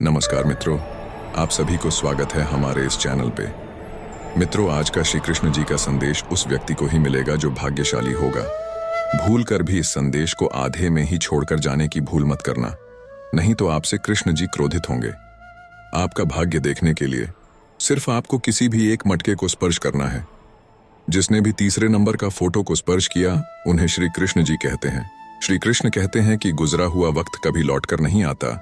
नमस्कार मित्रों, आप सभी को स्वागत है हमारे इस चैनल पे। मित्रों, आज का श्री कृष्ण जी का संदेश उस व्यक्ति को ही मिलेगा जो भाग्यशाली होगा। भूल कर भी इस संदेश को आधे में ही छोड़कर जाने की भूल मत करना, नहीं तो आपसे कृष्ण जी क्रोधित होंगे। आपका भाग्य देखने के लिए सिर्फ आपको किसी भी एक मटके को स्पर्श करना है। जिसने भी तीसरे नंबर का फोटो को स्पर्श किया उन्हें श्री कृष्ण जी कहते हैं। श्री कृष्ण कहते हैं कि गुजरा हुआ वक्त कभी लौटकर नहीं आता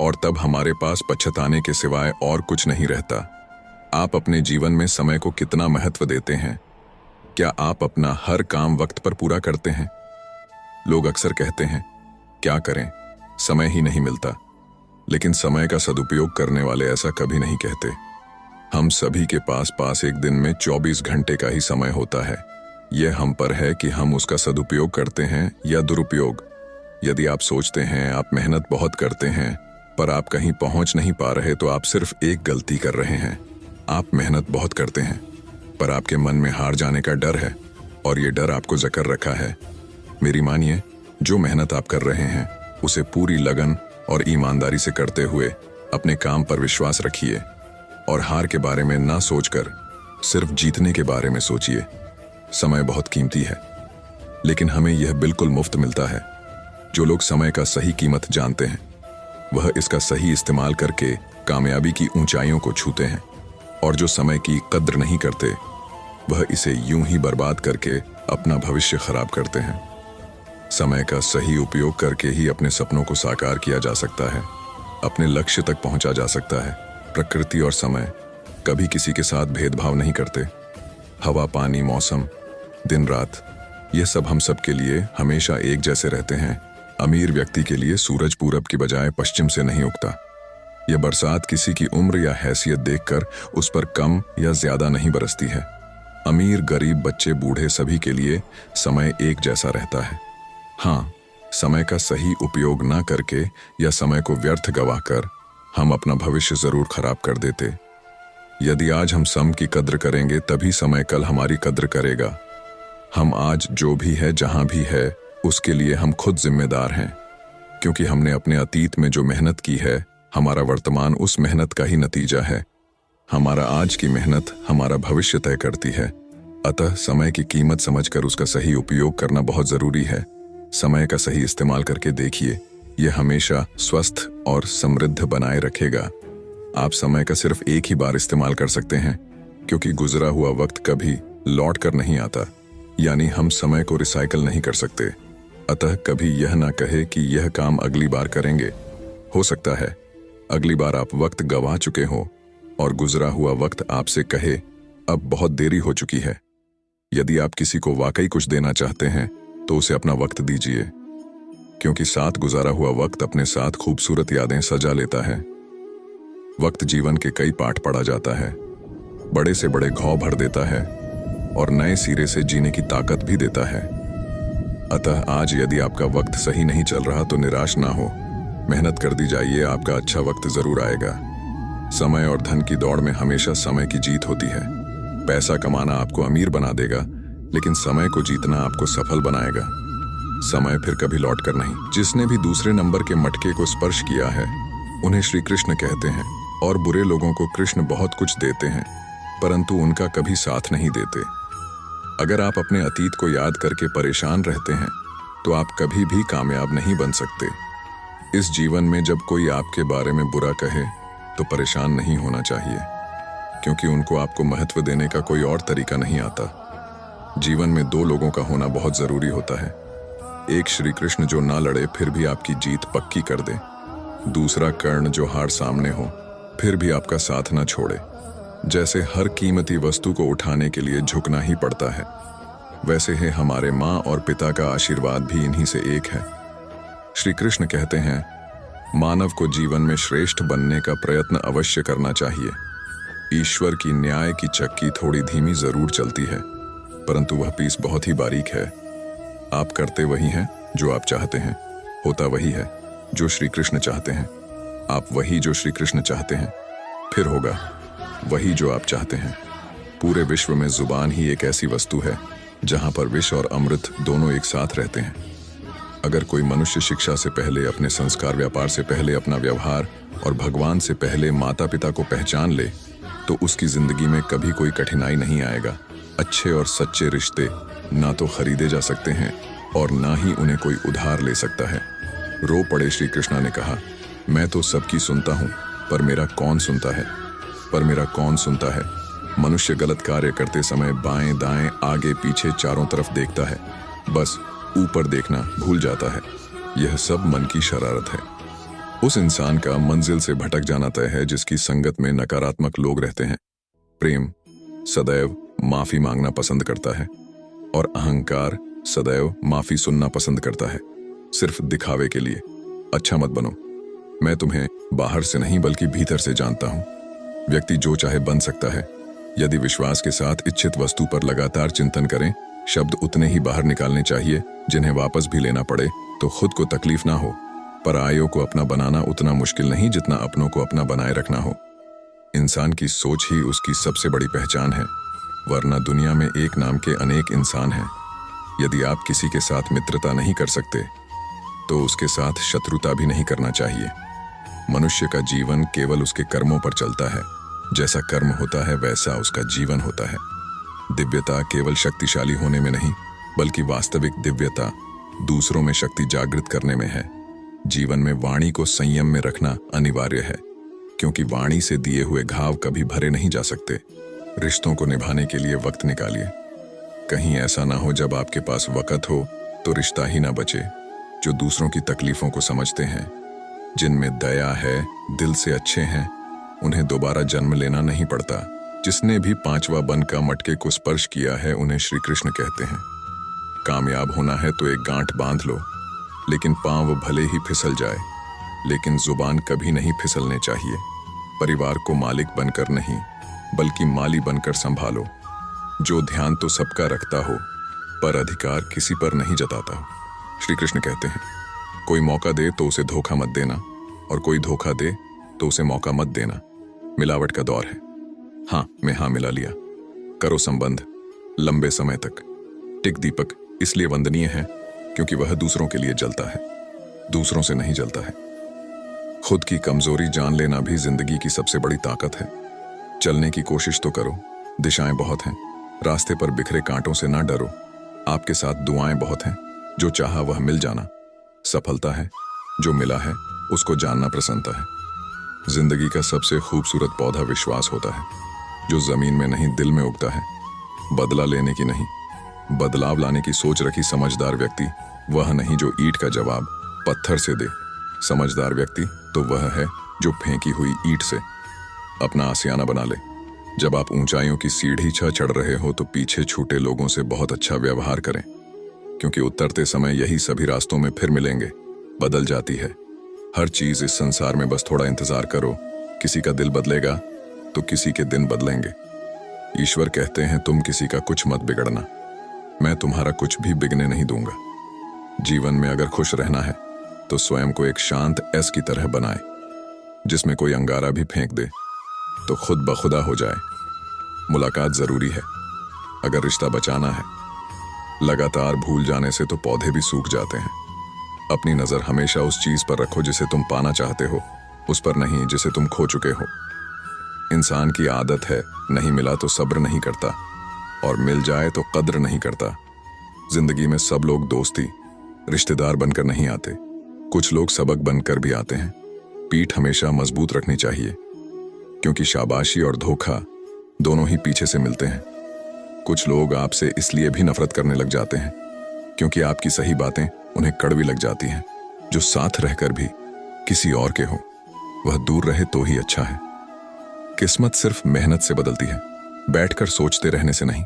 और तब हमारे पास पछताने के सिवाय और कुछ नहीं रहता। आप अपने जीवन में समय को कितना महत्व देते हैं? क्या आप अपना हर काम वक्त पर पूरा करते हैं? लोग अक्सर कहते हैं, क्या करें, समय ही नहीं मिलता। लेकिन समय का सदुपयोग करने वाले ऐसा कभी नहीं कहते। हम सभी के पास एक दिन में 24 घंटे का ही समय होता है। यह हम पर है कि हम उसका सदुपयोग करते हैं या दुरुपयोग। यदि आप सोचते हैं आप मेहनत बहुत करते हैं पर आप कहीं पहुंच नहीं पा रहे तो आप सिर्फ एक गलती कर रहे हैं। आप मेहनत बहुत करते हैं पर आपके मन में हार जाने का डर है और ये डर आपको जकड़ रखा है। मेरी मानिए, जो मेहनत आप कर रहे हैं उसे पूरी लगन और ईमानदारी से करते हुए अपने काम पर विश्वास रखिए और हार के बारे में ना सोचकर सिर्फ जीतने के बारे में सोचिए। समय बहुत कीमती है, लेकिन हमें यह बिल्कुल मुफ्त मिलता है। जो लोग समय का सही कीमत जानते हैं वह इसका सही इस्तेमाल करके कामयाबी की ऊंचाइयों को छूते हैं, और जो समय की कद्र नहीं करते वह इसे यूं ही बर्बाद करके अपना भविष्य खराब करते हैं। समय का सही उपयोग करके ही अपने सपनों को साकार किया जा सकता है, अपने लक्ष्य तक पहुंचा जा सकता है। प्रकृति और समय कभी किसी के साथ भेदभाव नहीं करते। हवा, पानी, मौसम, दिन रात, ये सब हम सब के लिए हमेशा एक जैसे रहते हैं। अमीर व्यक्ति के लिए सूरज पूरब की बजाय पश्चिम से नहीं उगता। यह बरसात किसी की उम्र या हैसियत देखकर उस पर कम या ज्यादा नहीं बरसती है। अमीर, गरीब, बच्चे, बूढ़े, सभी के लिए समय एक जैसा रहता है। हाँ, समय का सही उपयोग ना करके या समय को व्यर्थ गवाकर हम अपना भविष्य जरूर खराब कर देते। यदि आज हम समय की कद्र करेंगे तभी समय कल हमारी कद्र करेगा। हम आज जो भी है, जहां भी है, उसके लिए हम खुद जिम्मेदार हैं, क्योंकि हमने अपने अतीत में जो मेहनत की है हमारा वर्तमान उस मेहनत का ही नतीजा है। हमारा आज की मेहनत हमारा भविष्य तय करती है। अतः समय की कीमत समझकर उसका सही उपयोग करना बहुत जरूरी है। समय का सही इस्तेमाल करके देखिए, यह हमेशा स्वस्थ और समृद्ध बनाए रखेगा। आप समय का सिर्फ एक ही बार इस्तेमाल कर सकते हैं, क्योंकि गुजरा हुआ वक्त कभी लौट कर नहीं आता, यानी हम समय को रिसाइकल नहीं कर सकते। अतः कभी यह ना कहे कि यह काम अगली बार करेंगे। हो सकता है अगली बार आप वक्त गंवा चुके हो और गुजरा हुआ वक्त आपसे कहे, अब बहुत देरी हो चुकी है। यदि आप किसी को वाकई कुछ देना चाहते हैं तो उसे अपना वक्त दीजिए, क्योंकि साथ गुजारा हुआ वक्त अपने साथ खूबसूरत यादें सजा लेता है। वक्त जीवन के कई पाठ पढ़ा जाता है, बड़े से बड़े घाव भर देता है और नए सिरे से जीने की ताकत भी देता है। अतः आज यदि आपका वक्त सही नहीं चल रहा तो निराश ना हो, मेहनत कर दी जाइए, आपका अच्छा वक्त जरूर आएगा। समय और धन की दौड़ में हमेशा समय की जीत होती है। पैसा कमाना आपको अमीर बना देगा, लेकिन समय को जीतना आपको सफल बनाएगा। समय फिर कभी लौट कर नहीं। जिसने भी दूसरे नंबर के मटके को स्पर्श किया है उन्हें श्री कृष्ण कहते हैं, और बुरे लोगों को कृष्ण बहुत कुछ देते हैं परंतु उनका कभी साथ नहीं देते। अगर आप अपने अतीत को याद करके परेशान रहते हैं तो आप कभी भी कामयाब नहीं बन सकते। इस जीवन में जब कोई आपके बारे में बुरा कहे तो परेशान नहीं होना चाहिए, क्योंकि उनको आपको महत्व देने का कोई और तरीका नहीं आता। जीवन में दो लोगों का होना बहुत जरूरी होता है। एक श्री कृष्ण जो ना लड़े फिर भी आपकी जीत पक्की कर दे, दूसरा कर्ण जो हार सामने हो फिर भी आपका साथ ना छोड़े। जैसे हर कीमती वस्तु को उठाने के लिए झुकना ही पड़ता है, वैसे ही हमारे माँ और पिता का आशीर्वाद भी इन्हीं से एक है। श्री कृष्ण कहते हैं, मानव को जीवन में श्रेष्ठ बनने का प्रयत्न अवश्य करना चाहिए। ईश्वर की न्याय की चक्की थोड़ी धीमी जरूर चलती है, परंतु वह पीस बहुत ही बारीक है। आप करते वही हैं जो आप चाहते हैं, होता वही है जो श्री कृष्ण चाहते हैं। आप वही जो श्री कृष्ण चाहते हैं, फिर होगा वही जो आप चाहते हैं। पूरे विश्व में जुबान ही एक ऐसी वस्तु है जहां पर विष और अमृत दोनों एक साथ रहते हैं। अगर कोई मनुष्य शिक्षा से पहले अपने संस्कार, व्यापार से पहले अपना व्यवहार और भगवान से पहले माता पिता को पहचान ले तो उसकी जिंदगी में कभी कोई कठिनाई नहीं आएगा। अच्छे और सच्चे रिश्ते ना तो खरीदे जा सकते हैं और ना ही उन्हें कोई उधार ले सकता है। रो पड़े श्री कृष्णा ने कहा, मैं तो सबकी सुनता हूँ, पर मेरा कौन सुनता है? पर मेरा कौन सुनता है? मनुष्य गलत कार्य करते समय बाएं दाएं आगे पीछे चारों तरफ देखता है, बस ऊपर देखना भूल जाता है। यह सब मन की शरारत है। उस इंसान का मंजिल से भटक जाना तय है जिसकी संगत में नकारात्मक लोग रहते हैं। प्रेम सदैव माफी मांगना पसंद करता है और अहंकार सदैव माफी सुनना पसंद करता है, सिर्फ दिखावे के लिए। अच्छा मत बनो। मैं तुम्हें बाहर से नहीं बल्कि भीतर से जानता हूं। व्यक्ति जो चाहे बन सकता है यदि विश्वास के साथ इच्छित वस्तु पर लगातार चिंतन करें। शब्द उतने ही बाहर निकालने चाहिए जिन्हें वापस भी लेना पड़े तो खुद को तकलीफ ना हो। पर आयों को अपना बनाना उतना मुश्किल नहीं जितना अपनों को अपना बनाए रखना हो। इंसान की सोच ही उसकी सबसे बड़ी पहचान है, वरना दुनिया में एक नाम के अनेक इंसान हैं। यदि आप किसी के साथ मित्रता नहीं कर सकते तो उसके साथ शत्रुता भी नहीं करना चाहिए। मनुष्य का जीवन केवल उसके कर्मों पर चलता है। जैसा कर्म होता है वैसा उसका जीवन होता है। दिव्यता केवल शक्तिशाली होने में नहीं बल्कि वास्तविक दिव्यता दूसरों में शक्ति जागृत करने में है। जीवन में वाणी को संयम में रखना अनिवार्य है, क्योंकि वाणी से दिए हुए घाव कभी भरे नहीं जा सकते। रिश्तों को निभाने के लिए वक्त निकालिए। कहीं ऐसा ना हो जब आपके पास वक्त हो तो रिश्ता ही ना बचे। जो दूसरों की तकलीफों को समझते हैं, जिनमें दया है, दिल से अच्छे हैं, उन्हें दोबारा जन्म लेना नहीं पड़ता। जिसने भी 5वां बन का मटके को स्पर्श किया है उन्हें श्री कृष्ण कहते हैं। कामयाब होना है तो एक गांठ बांध लो, लेकिन पांव भले ही फिसल जाए, लेकिन जुबान कभी नहीं फिसलने चाहिए। परिवार को मालिक बनकर नहीं बल्कि माली बनकर संभालो। जो ध्यान तो सबका रखता हो पर अधिकार किसी पर नहीं जताता। श्री कृष्ण कहते हैं, कोई मौका दे तो उसे धोखा मत देना और कोई धोखा दे तो उसे मौका मत देना। मिलावट का दौर है। हाँ में हाँ मिला लिया। करो संबंध लंबे समय तक। टिक दीपक इसलिए वंदनीय है क्योंकि वह दूसरों के लिए जलता है, दूसरों से नहीं जलता है। खुद की कमजोरी जान लेना भी जिंदगी की सबसे बड़ी ताकत है। चलने की कोशिश तो करो, दिशाएं बहुत हैं। रास्ते पर बिखरे कांटों से ना डरो। आपके साथ दुआएं बहुत हैं। जो चाहा वह मिल जाना सफलता है, जो मिला है उसको जानना प्रसन्नता है। जिंदगी का सबसे खूबसूरत पौधा विश्वास होता है, जो जमीन में नहीं दिल में उगता है। बदला लेने की नहीं, बदलाव लाने की सोच रखी समझदार व्यक्ति वह नहीं जो ईंट का जवाब पत्थर से दे। समझदार व्यक्ति तो वह है जो फेंकी हुई ईंट से अपना आशियाना बना ले। जब आप ऊंचाइयों की सीढ़ी चढ़ रहे हो तो पीछे छूटे लोगों से बहुत अच्छा व्यवहार करें, क्योंकि उतरते समय यही सभी रास्तों में फिर मिलेंगे। बदल जाती है हर चीज इस संसार में, बस थोड़ा इंतजार करो। किसी का दिल बदलेगा तो किसी के दिन बदलेंगे। ईश्वर कहते हैं तुम किसी का कुछ मत बिगड़ना, मैं तुम्हारा कुछ भी बिगड़ने नहीं दूंगा। जीवन में अगर खुश रहना है तो स्वयं को एक शांत एस की तरह बनाए, जिसमें कोई अंगारा भी फेंक दे तो खुद बखुदा हो जाए। मुलाकात जरूरी है अगर रिश्ता बचाना है। लगातार भूल जाने से तो पौधे भी सूख जाते हैं। अपनी नजर हमेशा उस चीज पर रखो जिसे तुम पाना चाहते हो, उस पर नहीं जिसे तुम खो चुके हो। इंसान की आदत है नहीं मिला तो सब्र नहीं करता और मिल जाए तो कद्र नहीं करता। जिंदगी में सब लोग दोस्ती रिश्तेदार बनकर नहीं आते, कुछ लोग सबक बनकर भी आते हैं। पीठ हमेशा मजबूत रखनी चाहिए, क्योंकि शाबाशी और धोखा दोनों ही पीछे से मिलते हैं। कुछ लोग आपसे इसलिए भी नफरत करने लग जाते हैं क्योंकि आपकी सही बातें उन्हें कड़वी लग जाती हैं। जो साथ रहकर भी किसी और के हो वह दूर रहे तो ही अच्छा है। किस्मत सिर्फ मेहनत से बदलती है, बैठकर सोचते रहने से नहीं।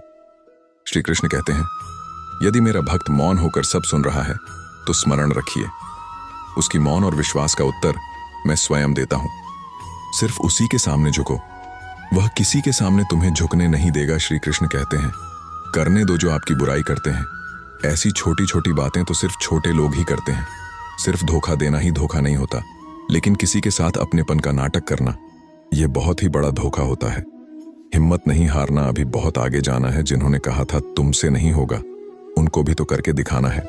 श्री कृष्ण कहते हैं, यदि मेरा भक्त मौन होकर सब सुन रहा है तो स्मरण रखिए, उसकी मौन और विश्वास का उत्तर मैं स्वयं देता हूं। सिर्फ उसी के सामने झुको, वह किसी के सामने तुम्हें झुकने नहीं देगा। श्री कृष्ण कहते हैं, करने दो जो आपकी बुराई करते हैं। ऐसी छोटी छोटी बातें तो सिर्फ छोटे लोग ही करते हैं। सिर्फ धोखा देना ही धोखा नहीं होता, लेकिन किसी के साथ अपनेपन का नाटक करना यह बहुत ही बड़ा धोखा होता है। हिम्मत नहीं हारना, अभी बहुत आगे जाना है। जिन्होंने कहा था तुमसे नहीं होगा, उनको भी तो करके दिखाना है।